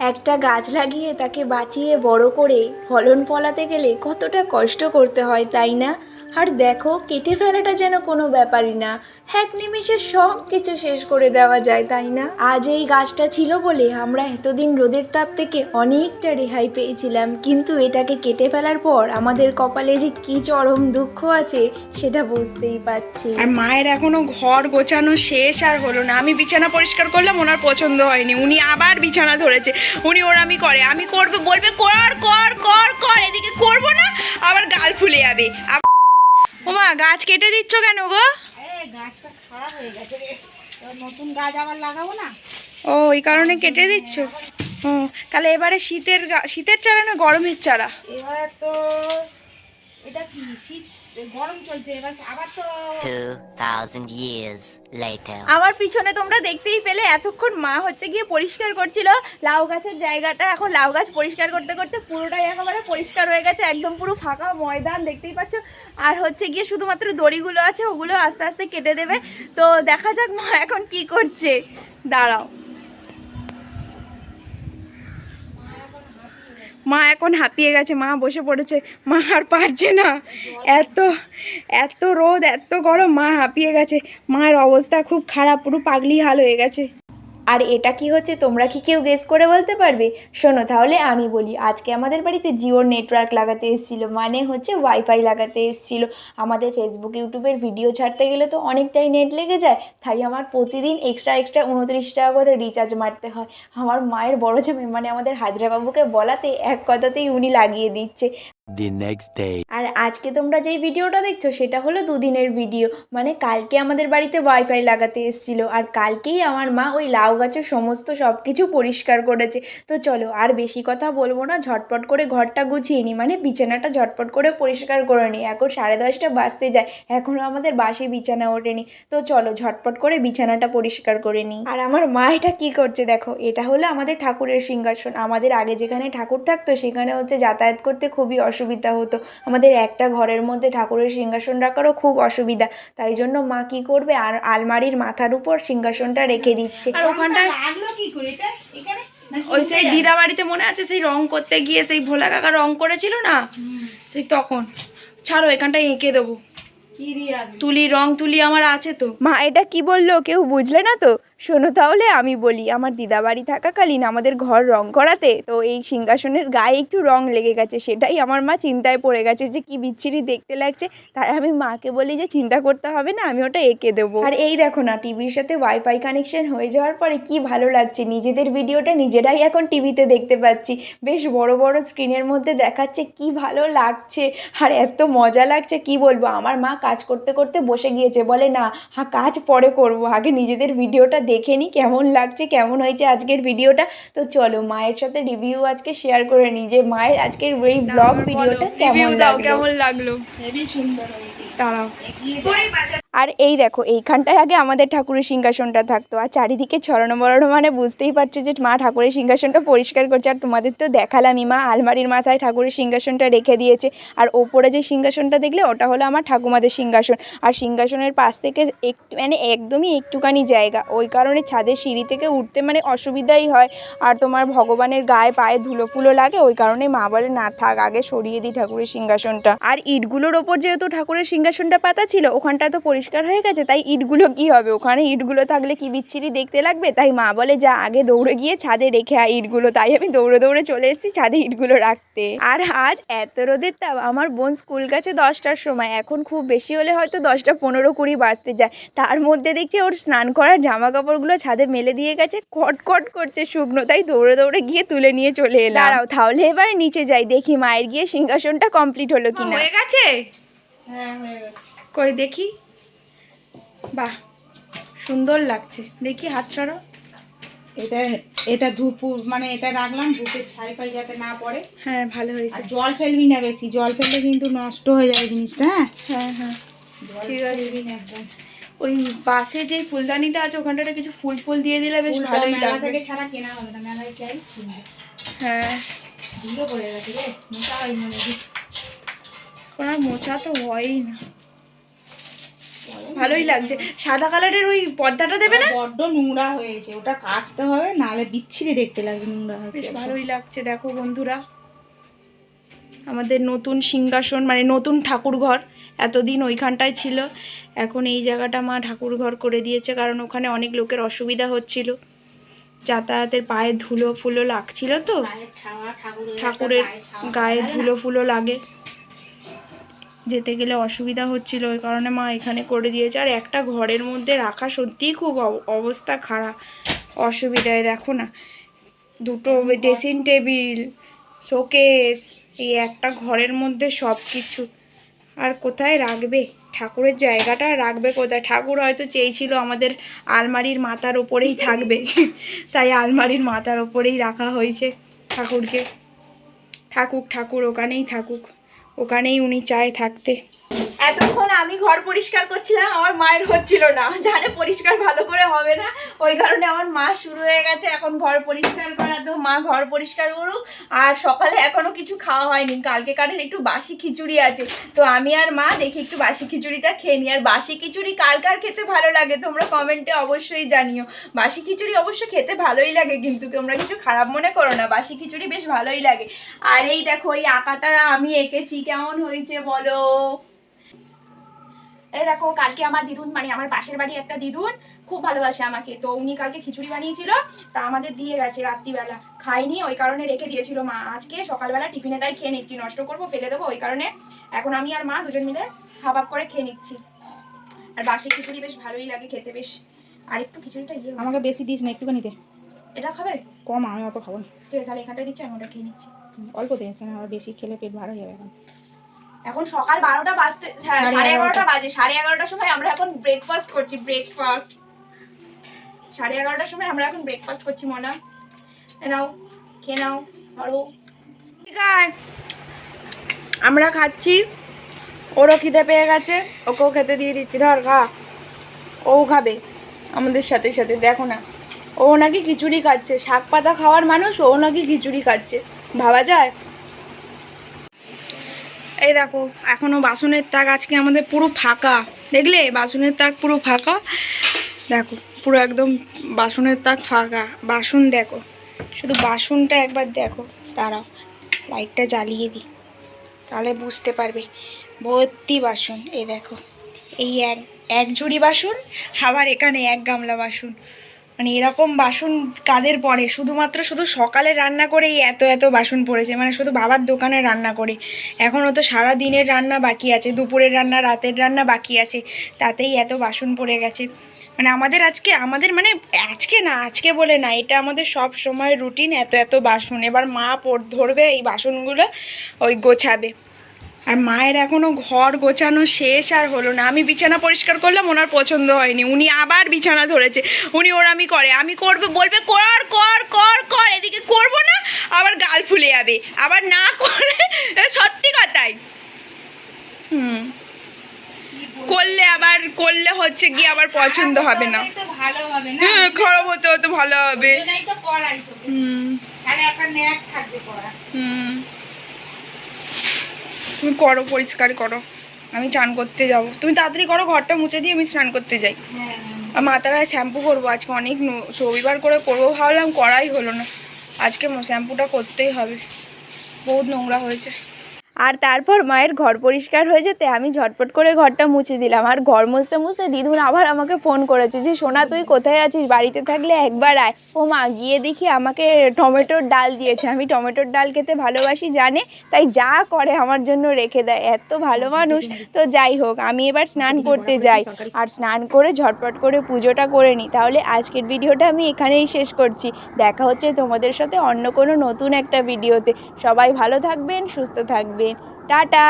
একটা গাছ লাগিয়ে তাকে বাঁচিয়ে বড় করে ফলন ফলাতে গেলে কতটা কষ্ট করতে হয়, তাই না? আর দেখো, কেটে ফেলাটা যেন কোনো ব্যাপারই না, এক নিমিষে সব কিছু শেষ করে দেওয়া যায়, তাই না? আজ এই গাছটা ছিল বলে আমরা এতদিন রোদের তাপ থেকে অনেকটা রেহাই পেয়েছিলাম, কিন্তু এটাকে কেটে ফেলার পর আমাদের কপালে যে কি চরম দুঃখ আছে সেটা বুঝতেই পারছি। আর মায়ের এখনো ঘর গোছানো শেষ আর হলো না। আমি বিছানা পরিষ্কার করলাম, ওনার পছন্দ হয়নি, উনি আবার বিছানা ধরেছে। উনি ওরামি করে, আমি করবে বলবে কর কর কর কর, এদিকে করবো না আবার গাল ফুলে যাবে। ওমা, গাছ কেটে দিচ্ছ কেন গো? গাছটা খারাপ হয়ে গেছে রে, নতুন গাছ আবার লাগাবো না। ও, এই কারণে কেটে দিচ্ছ? ও, তাহলে এবারে শীতের চারা না গরমের চারা? এবার তো এটা কি শীত গরম চলছে, এবার আবার তো 2000 years later. আমার পিছনে তোমরা দেখতেই পেলে এতক্ষণ মা হচ্ছে গিয়ে পরিষ্কার করছিল লাউ গাছের জায়গাটা। এখন লাউ গাছ পরিষ্কার করতে করতে পুরোটাই একেবারে পরিষ্কার হয়ে গেছে, একদম পুরো ফাঁকা ময়দান দেখতেই পাচ্ছ। আর হচ্ছে গিয়ে শুধুমাত্র দড়িগুলো আছে, ওগুলো আস্তে আস্তে কেটে দেবে। তো দেখা যাক মা এখন কি করছে, দাঁড়াও। মা এখন হাঁপিয়ে গেছে, মা বসে পড়েছে, মা আর পারছে না, এত এত রোদ এত গরম, মা হাঁপিয়ে গেছে। মায়ের অবস্থা খুব খারাপ, পুরো পাগলি হাল হয়ে গেছে। আর এটা কি হচ্ছে তোমরা কি কেউ গেস করে বলতে পারবে? শোনো তাহলে আমি বলি, আজকে আমাদের বাড়িতে জিওর নেটওয়ার্ক লাগাতে এসেছিলো, মানে হচ্ছে ওয়াইফাই লাগাতে এসেছিলো। আমাদের ফেসবুক ইউটিউবের ভিডিও ছাড়তে গেলে তো অনেকটাই নেট লেগে যায়, তাই আমার প্রতিদিন এক্সট্রা 29 টাকা করে রিচার্জ মারতে হয়। আমার মায়ের বড় জামাই মানে আমাদের হাজরা বাবুকে বলাতে এক কথাতেই উনি লাগিয়ে দিচ্ছে। The next day. আর আজকে তোমরা যেই ভিডিওটা দেখছো সেটা হলো দুদিনের ভিডিও, মানে কালকে আমাদের বাড়িতে ওয়াইফাই লাগাতে এসেছিলো, আর কালকেই আমার মা ওই লাউ গাছের সমস্ত সব কিছু পরিষ্কার করেছে। তো চলো আর বেশি কথা বলবো না, ঝটপট করে ঘরটা গুছিয়ে নিই, মানে বিছানাটা ঝটপট করে পরিষ্কার করে নিই। এখন 10:30 বাজতে যায়, এখনও আমাদের বাসি বিছানা ওঠেনি। তো চলো ঝটপট করে বিছানাটা পরিষ্কার করে নিই। আর আমার মা এটা কী করছে দেখো, এটা হলো আমাদের ঠাকুরের সিংহাসন। আমাদের আগে যেখানে ঠাকুর থাকতো সেখানে হচ্ছে যাতায়াত করতে খুবই অসুবিধা হতো, আমাদের একটা ঘরের মধ্যে ঠাকুরের সিংহাসন রাখারও খুব অসুবিধা, তাই জন্য মা কি করবে, আর আলমারির মাথার উপর সিংহাসনটা রেখে দিচ্ছে। আর ওখানটায় লাগলো কি করে এটা এখানে? ওই সেই দিদা বাড়িতে মনে আছে, সেই রং করতে গিয়ে সেই ভোলা কাকা রং করেছিল না, সেই তখন। ছাড়ো, এখানটায় এঁকে দেবো, কি দিয়ে তুলি রং তুলি আমার আছে তো। মা এটা কি বললো কেউ বুঝলে না তো? শোনো তাহলে আমি বলি, আমার দিদাবাড়ি থাকাকালীন আমাদের ঘর রং করাতে তো এই সিংহাসনের গায়ে একটু রং লেগে গেছে, সেটাই আমার মা চিন্তায় পড়ে গেছে যে কি বিচ্ছিরি দেখতে লাগছে। তাই আমি মাকে বলি যে চিন্তা করতে হবে না, আমি ওটা এঁকে দেবো। আর এই দেখো না, টিভির সাথে ওয়াইফাই কানেকশন হয়ে যাওয়ার পরে কি ভালো লাগছে, নিজেদের ভিডিওটা নিজেরাই এখন টিভিতে দেখতে পাচ্ছি, বেশ বড় বড় স্ক্রিনের মধ্যে দেখাচ্ছে, কি ভালো লাগছে আর এত মজা লাগছে কি বলবো। আমার মা কাজ করতে করতে বসে গিয়েছে, বলে না হ্যাঁ কাজ পরে করব, আগে নিজেদের ভিডিওটা দেখে নিই কেমন লাগছে, কেমন হয়েছে আজকের ভিডিওটা। তো চলো মায়ের সাথে রিভিউ আজকে শেয়ার করে নিই যে মায়ের আজকের ওই ব্লগ ভিডিওটা কেমন লাগলো। হেবি সুন্দর হয়েছে। দাঁড়াও, এগিয়ে আর এই দেখো এইখানটায় আগে আমাদের ঠাকুরের সিংহাসনটা থাকতো, আর চারিদিকে ছড়ানো বড়ানো, মানে বুঝতেই পারছো যে মা ঠাকুরের সিংহাসনটা পরিষ্কার করছে। আর তোমাদের তো দেখালামই, মা আলমারির মাথায় ঠাকুরের সিংহাসনটা রেখে দিয়েছে। আর ওপরে যে সিংহাসনটা দেখলে ওটা হলো আমার ঠাকুমাদের সিংহাসন। আর সিংহাসনের পাশ থেকে একটু মানে একদমই একটুখানি জায়গা, ওই কারণে ছাদের সিঁড়ি থেকে উঠতে মানে অসুবিধাই হয়। আর তোমার ভগবানের গায়ে পায়ে ধুলো ফুলো লাগে, ওই কারণে মা বলে না থাক, আগে সরিয়ে দিই ঠাকুরের সিংহাসনটা। আর ইটগুলোর ওপর যেহেতু ঠাকুরের সিংহাসনটা পাতা ছিল, ওখানটা তো পরিষ্কার হয়ে গেছে, তাই ইটগুলো কি হবে, ওখানে ইটগুলো থাকলে কি বিচ্ছিরি দেখতে লাগবে। তাই মা বলে যা আগে দৌড়ে গিয়ে ছাদে রেখে আয় ইটগুলো, তাই আমি দৌড়ে দৌড়ে চলে এসেছি ছাদে ইটগুলো রাখতে। আর আজ এত রোদের তাপ, আমার বোন স্কুল গেছে 10টার সময়, এখন খুব বেশি হলে হয়তো 10:15-20 বাজতে যায়, তার মধ্যে দেখছি ওর স্নান করার জামা কাপড়গুলো ছাদে মেলে দিয়ে গেছে, কটকট করছে শুকনো, তাই দৌড়ে দৌড়ে গিয়ে তুলে নিয়ে চলে এলাম। দাঁড়াও তাহলে এবার নিচে যাই, দেখি মায়ের গিয়ে সিংহাসনটা কমপ্লিট হলো কিনা। হয়ে গেছে? হ্যাঁ হয়ে গেছে। কই দেখি, বাহ সুন্দর লাগছে, দেখি হাত সরো। এটা এটা ধূপ মানে এটা রাখলাম ধূপের ছাই পাই যাতে না পড়ে। হ্যাঁ ভালো হয়েছে। আর জল ফেলবি না বেশি, জল ফেললে কিন্তু নষ্ট হয়ে যাবে জিনিসটা। হ্যাঁ হ্যাঁ ঠিক আছে। ফেলবি না একদম। ওই পাশে যে ফুলদানিটা আছে ওখানটাতে কিছু ফুল ফুল দিয়ে দিলে বেশ ফুলটা ভালোই মেলা লাগবে। থেকে ছাড়া কেনা হবে না, মেলায় চাই কিনবে। হ্যাঁ, ধুলো পড়ে গেছে রে, মোটা হয় মনে হয়। কোনো মোছা তো হয়ই না। ভালোই লাগছে। সাদা কালারের ওই পর্দাটা দেবে না? বড্ড নোংরা হয়েছে, ওটা কাচতে হবে, নাহলে বিচ্ছিরি দেখতে লাগবে, নোংরা বেশ হয়েছে। ভালোই লাগছে। দেখো বন্ধুরা, আমাদের নতুন সিংহাসন মানে নতুন ঠাকুর ঘর, এতদিন ওইখানটায় ছিল, এখন এই জায়গাটা মা ঠাকুর ঘর করে দিয়েছে, কারণ ওখানে অনেক লোকের অসুবিধা হচ্ছিল, যাতায়াতের পায়ে ধুলো ফুলো লাগছিল তো, গায়ের ছাওয়া, ঠাকুরের গায়ে ধুলো ফুলো লাগে, যেতে গেলে অসুবিধা হচ্ছিল, ওই কারণে মা এখানে করে দিয়েছে। আর একটা ঘরের মধ্যে রাখা সত্যিই খুব অবস্থা খারাপ, অসুবিধায়। দেখো না, দুটো ড্রেসিং টেবিল, শোকেস, এই একটা ঘরের মধ্যে সব কিছু, আর কোথায় রাখবে ঠাকুরের জায়গাটা, রাখবে কোথায়? ঠাকুর হয়তো চেয়েছিল আমাদের আলমারির মাথার ওপরেই থাকবে, তাই আলমারির মাথার ওপরেই রাখা হয়েছে ঠাকুরকে। থাকুক ঠাকুর, ওখানেই থাকুক, ওখানেই উনি চায় থাকতে। এতক্ষণ আমি ঘর পরিষ্কার করছিলাম, আমার মায়ের হচ্ছিল না, জানে পরিষ্কার ভালো করে হবে না, ওই কারণে আমার মা শুরু হয়ে গেছে এখন ঘর পরিষ্কার করা। তো মা ঘর পরিষ্কার করুক। আর সকালে এখনো কিছু খাওয়া হয়নি, কালকে কারের একটু বাসি খিচুড়ি আছে, তো আমি আর মা দেখি একটু বাসি খিচুড়িটা খেয়ে নিই। আর বাসি খিচুড়ি কার কার খেতে ভালো লাগে তোমরা কমেন্টে অবশ্যই জানিও। বাসি খিচুড়ি অবশ্য খেতে ভালোই লাগে, কিন্তু তোমরা কিছু খারাপ মনে করো না, বাসি খিচুড়ি বেশ ভালোই লাগে। আর এই দেখো, এই আঁকাটা আমি এঁকেছি, কেমন হয়েছে বলো? এই দেখো, কালকে আমার দিদুন মানে আমার পাশের বাড়ি একটা দিদুন খুব ভালোবাসে আমাকে, তো উনি কালকে খিচুড়ি বানিয়েছিল, তা আমাদের দিয়ে গেছে রাত্রিবেলা, খাইনি, ওই কারণে রেখে দিয়েছিল মা, আজকে সকালবেলা টিফিনে তাই খেয়ে নিচ্ছি, নষ্ট করবো ফেলে দেবো, ওই কারণে এখন আমি আর মা দুজন মিলে হাফ হাফ করে খেয়ে নিচ্ছি। আর বাসি খিচুড়ি বেশ ভালোই লাগে খেতে বেশ। আর একটু খিচুড়িটা আমাকে বেশি দিস না, একটুখানি দে। এটা খাবে? কম, আমি অত খাবো না। ঠিক আছে, তাহলে এখানটায় দিচ্ছি, আমি ওটা খেয়ে নিচ্ছি। অল্প দিয়েছে না, আর বেশি খেলে পেট ভালো হয়ে যাবে। এখন সকাল 12টা বাজতে, হ্যাঁ 11:30 বাজে, 11:30টার সময় আমরা এখন ব্রেকফাস্ট করছি, ব্রেকফাস্ট 11:30টার সময় আমরা এখন ব্রেকফাস্ট করছি। মনা, নাও খেয়ে নাও, ধরো। ঠিক আছে, আমরা খাচ্ছি, ওরও খিদে পেয়ে গেছে, ওকেও খেতে দিয়ে দিচ্ছি, ধর খা। ও খাবে আমাদের সাথে সাথে, দেখো না, ও নাকি খিচুড়ি খাচ্ছে, শাক পাতা খাওয়ার মানুষ, ও নাকি খিচুড়ি খাচ্ছে, ভাবা যায়? এই দেখো, এখনও বাসনের তাক আজকে আমাদের পুরো ফাঁকা, দেখলে বাসনের তাক পুরো ফাঁকা, দেখো পুরো একদম বাসনের তাক ফাঁকা। বাসন দেখো, শুধু বাসনটা একবার দেখো, দাঁড়াও লাইটটা জ্বালিয়ে দিই, তাহলে বুঝতে পারবে, ভর্তি বাসন। এই দেখো, এই এক ঝুড়ি বাসন, আবার এখানে এক গামলা বাসন, মানে এরকম বাসন কাদের পড়ে? শুধুমাত্র শুধু সকালে রান্না করে এই এত এত বাসন পড়েছে, মানে শুধু বাবার দোকানে রান্না করে, এখনও তো সারা দিনের রান্না বাকি আছে, দুপুরের রান্না, রাতের রান্না বাকি আছে, তাতেই এত বাসন পড়ে গেছে। মানে আমাদের মানে আজকে না, আজকে বলে না, এটা আমাদের সব সময় রুটিন, এত এত বাসন। এবার মা ধরবে এই বাসনগুলো, ওই গোছাবে। আর মায়ের এখনও ঘর গোছানো শেষ আর হলো না। আমি বিছানা পরিষ্কার করলাম, ওনার পছন্দ হয়নি, উনি আবার বিছানা ধরেছে, উনি ওরামি করে, আমি করবে বলবে কর কর কর কর, এদিকে করবো না, আবার গাল ফুলে যাবে, আবার না করে, সত্যি কথাই। করলে আবার করলে হচ্ছে গিয়ে আবার পছন্দ হবে না, ভালো হবে না, হ্যাঁ খারাপ হতে হতে ভালো হবে। তুমি করো, পরিষ্কার করো, আমি স্নান করতে যাব। তুমি তাড়াতাড়ি করো, ঘরটা মুছে দিয়ে আমি স্নান করতে যাই। আর মাথার গায়ে শ্যাম্পু করবো আজকে, অনেক রবিবার করে করবো ভাবলাম, করাই হলো না, আজকে শ্যাম্পুটা করতেই হবে, বহুত নোংরা হয়েছে। আর তারপর মায়ের ঘর পরিষ্কার হয়ে যেতে আমি ঝটপট করে ঘরটা মুছে দিলাম। আর ঘর মুছতে মুছতে দিদুন আবার আমাকে ফোন করেছে যে সোনা তুই কোথায় আছিস, বাড়িতে থাকলে একবার আয়। ও মা, গিয়ে দেখি আমাকে টমেটোর ডাল দিয়েছে, আমি টমেটোর ডাল খেতে ভালোবাসি জানে, তাই যা করে আমার জন্য রেখে দেয়, এত ভালো মানুষ। তো যাই হোক, আমি এবার স্নান করতে যাই, আর স্নান করে ঝটপট করে পুজোটা করে নিই। তাহলে আজকের ভিডিওটা আমি এখানেই শেষ করছি, দেখা হচ্ছে তোমাদের সাথে অন্য কোনো নতুন একটা ভিডিওতে। সবাই ভালো থাকবেন, সুস্থ থাকবেন, টাটা।